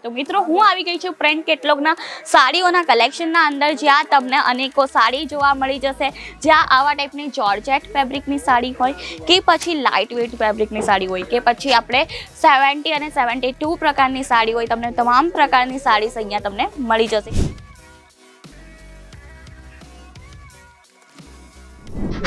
तो मित्रों हूँ આવી ગઈ છું પ્રિન્ટ કેટલોગના સાડીઓના કલેક્શનના અંદર, જ્યાં તમને અનેકો સાડી જોવા મળી જશે, જ્યાં આવા ટાઈપની જોર્જેટ ફેબ્રિકની સાડી હોય કે પછી લાઇટ વેઇટ ફેબ્રિકની સાડી હોય કે પછી આપણે 70 અને 72 પ્રકારની સાડી હોય, તમને તમામ પ્રકારની સાડી અહીંયા તમને મળી જશે।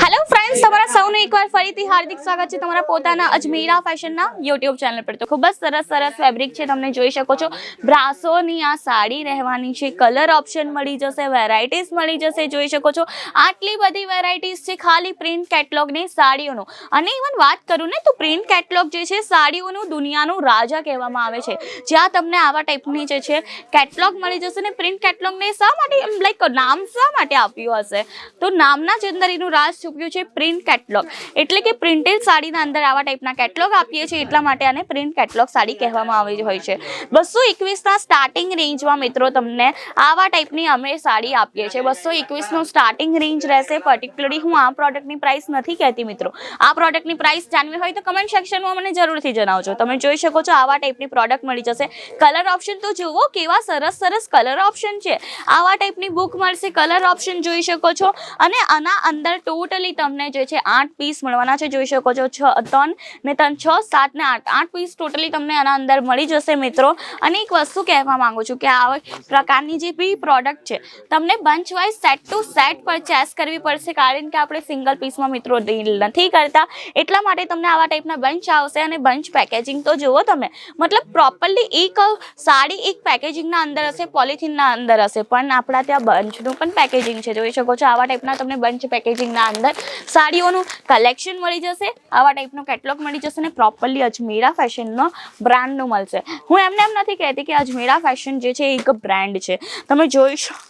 हेलो फ्रेंड्स, તમારા સૌનું એકવાર ફરીથી હાર્દિક સ્વાગત છે તમારા પોતાના અજમેરા ફેશનના YouTube ચેનલ પર। તો ખૂબ જ સરસ ફેબ્રિક છે, તમને જોઈ શકો છો બ્રાસોની આ સાડી રહેવાની છે, કલર ઓપ્શન મળી જશે, વેરાયટીઝ મળી જશે, જોઈ શકો છો આટલી બધી વેરાયટીઝ છે ખાલી પ્રિન્ટ કેટલોગની સાડીઓનું। અને ઇવન વાત કરું ને તો પ્રિન્ટ કેટલોગ જે છે સાડીઓનું દુનિયાનું રાજા કહેવામાં આવે છે, જ્યાં તમને આવા ટાઈપની જે છે કેટલોગ મળી જશે। ને પ્રિન્ટ કેટલોગને શા માટે લાઈક નામ શા માટે આપ્યું હશે, તો નામના જ અંદર એનું રાજ છુપ્યું છે પ્રિન્ટ કેટલોગ, એટલે કે પ્રિન્ટેડ સાડીના અંદર આવા ટાઈપના કેટલોગ આપીએ છીએ, એટલા માટે આને પ્રિન્ટ કેટલોગ સાડી કહેવામાં આવી હોય છે। 221ના સ્ટાર્ટિંગ રેન્જમાં મિત્રો તમને આવા ટાઈપની અમે સાડી આપીએ છીએ। 221નું સ્ટાર્ટિંગ રેન્જ રહેશે। પર્ટિક્યુલરલી હું આ પ્રોડક્ટની પ્રાઇસ નથી કહેતી મિત્રો, આ પ્રોડક્ટની પ્રાઇસ જાણવી હોય તો કમેન્ટ સેક્શનમાં મને જરૂરથી જણાવજો। તમે જોઈ શકો છો આવા ટાઈપની પ્રોડક્ટ મળી જશે। કલર ઓપ્શન તો જુઓ કેવા સરસ કલર ઓપ્શન છે, આવા ટાઈપની બુક મળશે, કલર ઓપ્શન જોઈ શકો છો। અને આના અંદર ટોટલી તમને જે છે 8 પીસ મળવાના છે, જોઈ શકો છો 3 ને 3 6 7 ને 8 પીસ ટોટલી તમને આના અંદર મળી જશે મિત્રો। અને એક વસ્તુ કહેવા માંગુ છું કે આ પ્રકારની જે બી પ્રોડક્ટ છે તમને bunch wise set to set purchase કરવી પડશે, કારણ કે આપણે સિંગલ પીસમાં મિત્રો ડીલ નથી કરતા, એટલા માટે તમને આવા ટાઈપના બંચ આવશે। અને બંચ પેકેજિંગ તો જુઓ તમે, મતલબ પ્રોપરલી એક સાડી એક પેકેજિંગના અંદર હશે, પોલિથીનના અંદર હશે, પણ આપણા ત્યાં બંચનું પણ પેકેજિંગ છે, જોઈ શકો છો આવા ટાઈપના તમને બંચ પેકેજિંગના અંદર સાડીઓનું કલેક્શન મળી જશે, આવા ટાઈપનો કેટલોગ મળી જશે ને પ્રોપરલી અજમેરા ફેશનનો બ્રાન્ડનું મળશે। હું એમ નથી કહેતી કે અજમેરા ફેશન જે છે એક બ્રાન્ડ છે, તમે જોઈ શકો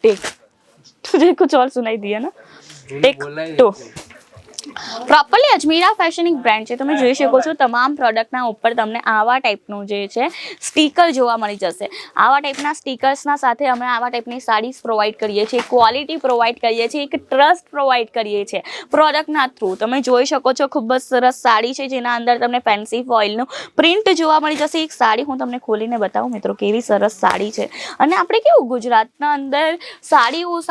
ટેક तुझे कुछ और सुनाई दिया ना, टेक तो પ્રોપરલી અજમેરા ફેશન એક બ્રાન્ડ છે, તમે જોઈ શકો છો તમામ પ્રોડક્ટના ઉપર તમને આવા ટાઈપનું જે છે સ્ટીકર જોવા મળી જશે। આવા ટાઈપના સ્ટીકર્સના સાથે અમે આવા ટાઈપની સાડીઝ પ્રોવાઈડ કરીએ છીએ, ક્વોલિટી પ્રોવાઈડ કરીએ છીએ, એક ટ્રસ્ટ પ્રોવાઈડ કરીએ છીએ પ્રોડક્ટના થ્રુ। તમે જોઈ શકો છો ખૂબ જ સરસ સાડી છે, જેના અંદર તમને ફેન્સી ફોઇલનું પ્રિન્ટ જોવા મળી જશે। એક સાડી હું તમને ખોલીને બતાવું મિત્રો, કેવી સરસ સાડી છે। અને આપણે કેવું ગુજરાતના અંદર સાડીઓ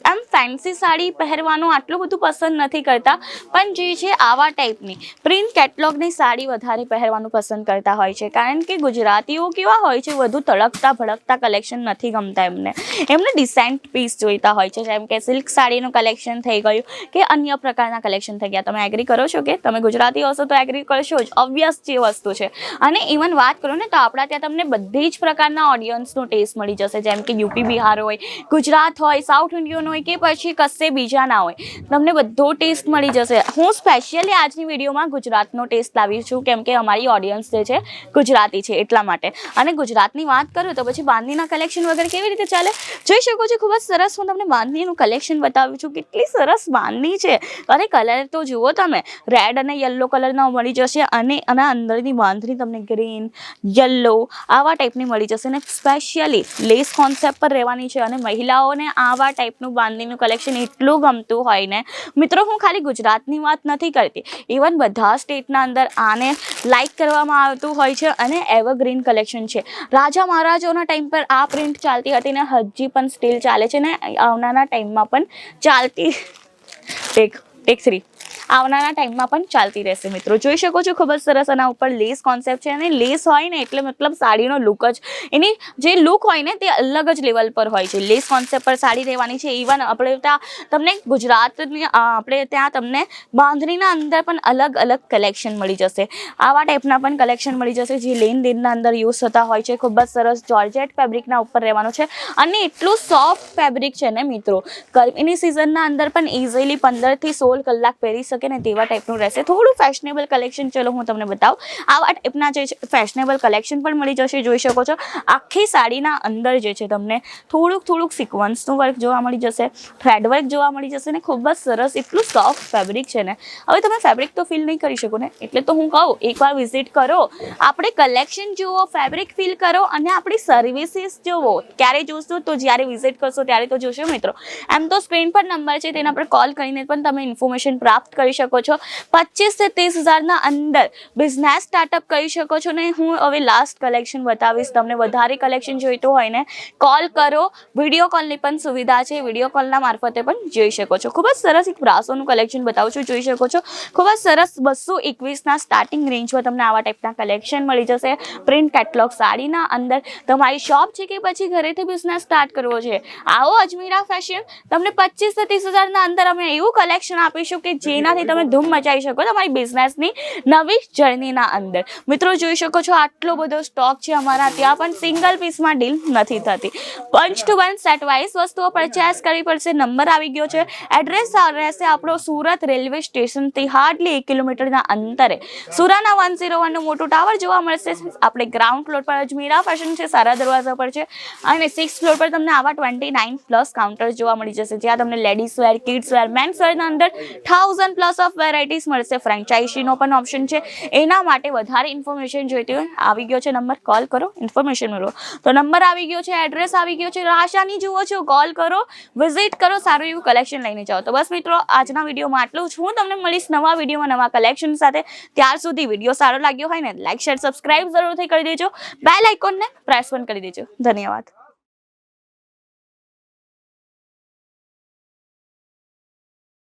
એમ ફેન્સી સાડી પહેરવાનું આટલું બધું પસંદ નથી કરતા, પણ જે છે આવા ટાઈપની પ્રિન્ટ કેટલોગની સાડી વધારે પહેરવાનું પસંદ કરતા હોય છે, કારણ કે ગુજરાતીઓ કેવા હોય છે વધુ તળકતા ભડકતા કલેક્શન નથી ગમતા એમને ડિસેન્ટ પીસ જોઈતા હોય છે, જેમ કે સિલ્ક સાડીનું કલેક્શન થઈ ગયું કે અન્ય પ્રકારના કલેક્શન થઈ ગયા। તમે એગ્રી કરો છો કે તમે ગુજરાતી હશો તો એગ્રી કરશો જ, ઓબ્વિયસ જે વસ્તુ છે। અને ઇવન વાત કરું ને તો આપણા ત્યાં તમને બધી જ પ્રકારના ઓડિયન્સનો ટેસ્ટ મળી જશે, જેમ કે યુપી બિહાર હોય, ગુજરાત હોય, સાઉથ ઇન્ડિયન હોય કે પછી કશે બીજા ના હોય, તમને બધો ટેસ્ટ મળી જશે। હું સ્પેશિયલી આજની વિડીયોમાં ગુજરાતનો ટેસ્ટ લાવી છું, કેમ કે અમારી ઓડિયન્સ જે છે ગુજરાતી છે એટલા માટે। અને ગુજરાતની વાત કરું તો પછી બાંધણીના કલેક્શન વગર કેવી રીતે ચાલે, જોઈ શકો છો ખૂબ જ સરસ હું તમને બાંધણીનું કલેક્શન બતાવું છું, કેટલી સરસ બાંધણી છે। અરે કલર તો જુઓ તમે, રેડ અને યલો કલરના મળી જશે, અને આના અંદરની બાંધણી તમને ગ્રીન, યલો આવા ટાઈપની મળી જશે, ને સ્પેશિયલી લેસ કોન્સેપ્ટ પર રહેવાની છે। અને મહિલાઓને આવા ટાઈપનું બાંધણીનું કલેક્શન એટલું ગમતું હોય ને મિત્રો, હું ખાલી ગુજરાતની વાત નથી કરતી, ઇવન બધા સ્ટેટના અંદર આને લાઇક કરવામાં આવતું હોય છે, અને એવરગ્રીન કલેક્શન છે। રાજા મહારાજાઓના ટાઈમ પર આ પ્રિન્ટ ચાલતી હતી ને હજી પણ સ્ટીલ ચાલે છે, ને આવનારા ટાઈમમાં પણ ચાલતી ટેક 3 આવનારા ટાઈમમાં પણ ચાલતી રહેશે મિત્રો। જોઈ શકો છો ખૂબ જ સરસ આના ઉપર લેસ કોન્સેપ્ટ છે, અને લેસ હોય ને એટલે મતલબ સાડીનો લુક જ, એની જે લુક હોય ને તે અલગ જ લેવલ પર હોય છે। લેસ કોન્સેપ્ટ પર સાડી રહેવાની છે। ઇવન આપણે ત્યાં તમને ગુજરાતની આપણે ત્યાં તમને બાંધણીના અંદર પણ અલગ અલગ કલેક્શન મળી જશે, આવા ટાઈપના પણ કલેક્શન મળી જશે, જે લેન દેનના અંદર યુઝ થતા હોય છે। ખૂબ જ સરસ જોર્જેટ ફેબ્રિકના ઉપર રહેવાનું છે, અને એટલું સોફ્ટ ફેબ્રિક છે ને મિત્રો, ગરમીની સિઝનના અંદર પણ ઇઝીલી 15 થી 16 કલાક પહેરી શકે ને તેવા ટાઈપનું રહેશે। થોડું ફેશનેબલ કલેક્શન ચલો હું તમને બતાવું, આવા ટાઈપના જે ફેશનેબલ કલેક્શન પણ મળી જશે। જોઈ શકો છો આખી સાડીના અંદર જે છે તમને થોડુંક સિક્વન્સનું વર્ક જોવા મળી જશે, થ્રેડ વર્ક જોવા મળી જશે, ને ખૂબ જ સરસ એટલું સોફ્ટ ફેબ્રિક છે ને। હવે તમે ફેબ્રિક તો ફીલ નહીં કરી શકો ને, એટલે તો હું કહું એકવાર વિઝિટ કરો, આપણે કલેક્શન જુઓ, ફેબ્રિક ફીલ કરો, અને આપણી સર્વિસીસ જુઓ। ક્યારે જોશો તો જ્યારે વિઝિટ કરશો ત્યારે તો જોશો મિત્રો, એમ તો સ્ક્રીન પર નંબર છે તેના પર કોલ કરીને પણ તમે ઇન્ફોર્મેશન પ્રાપ્ત કરી જોઈ શકો છો 25 થી 30 હજારના અંદર બિઝનેસ સ્ટાર્ટઅપ કરી શકો છો. ને હું હવે લાસ્ટ કલેક્શન બતાવીશ તમને. વધારે કલેક્શન જોઈતું હોય ને કોલ કરો, વિડીયો કોલની પણ સુવિધા છે, વિડીયો કોલના મારફતે પણ જોઈ શકો છો. ખૂબ જ સરસ એક બ્રાસોનું કલેક્શન બતાવું છું, જોઈ શકો છો. ખૂબ જ સરસ 221ના સ્ટાર્ટિંગ રેન્જમાં તમને આવા ટાઈપના કલેક્શન મળી જશે. પ્રિન્ટ કેટલોગ સાડીના અંદર તમારી શોપ છે કે પછી ઘરેથી બિઝનેસ સ્ટાર્ટ કરવો છે, આવો અજમીરા ફેશન. તમને 25 થી 30 હજારના અંદર અમે એવું કલેક્શન આપીશું કે જેનાથી તમે ધૂમ મચાવી શકો તમારી બિઝનેસની નવી જર્નીના અંદર. મિત્રો જોઈ શકો છો આટલો બધો સ્ટોક છે અમારા ત્યાં, પણ સિંગલ પીસમાં ડીલ નથી થતી. Bunch to bunch set wise વસ્તુઓ પરચેસ કરવી પડશે. નંબર આવી ગયો છે. એડ્રેસ રહેશે આપણો સુરત રેલવે સ્ટેશનથી હાર્ડલી 1 કિલોમીટરના અંતરે સુરાના 101 નું મોટું ટાવર જોવા મળશે. આપણે ગ્રાઉન્ડ ફ્લોર પર અજમીરા ફેશન છે, સારા દરવાજા પર છે, અને 6th ફ્લોર પર તમને આવા 29+ કાઉન્ટર્સ જોવા મળી જશે, જ્યાં તમને ladies wear, kids wear, men's વેરના અંદર 1000+ ઓફ વેરાયટીઝ મળશે. ફ્રેન્ચાઇઝીનો પણ ઓપ્શન છે. એના માટે વધારે ઇન્ફોર્મેશન જોઈતી હોય આવી ગયો છે નંબર, કોલ કરો, ઇન્ફોર્મેશન મેળવો. તો નંબર આવી ગયો છે, એડ્રેસ આવી ગયો છે, રાશાની જુઓ છો, કોલ કરો, વિઝિટ કરો, સારું એવું કલેક્શન લઈને જાઓ. તો બસ મિત્રો આજના વિડીયોમાં આટલું જ. હું તમને મળીશ નવા વિડીયોમાં નવા કલેક્શન સાથે. ત્યાર સુધી વિડીયો સારો લાગ્યો હોય ને લાઈક, શેર, સબસ્ક્રાઇબ જરૂરથી કરી દેજો. બેલ આઇકોનને પ્રેસ પણ કરી દેજો. ધન્યવાદ.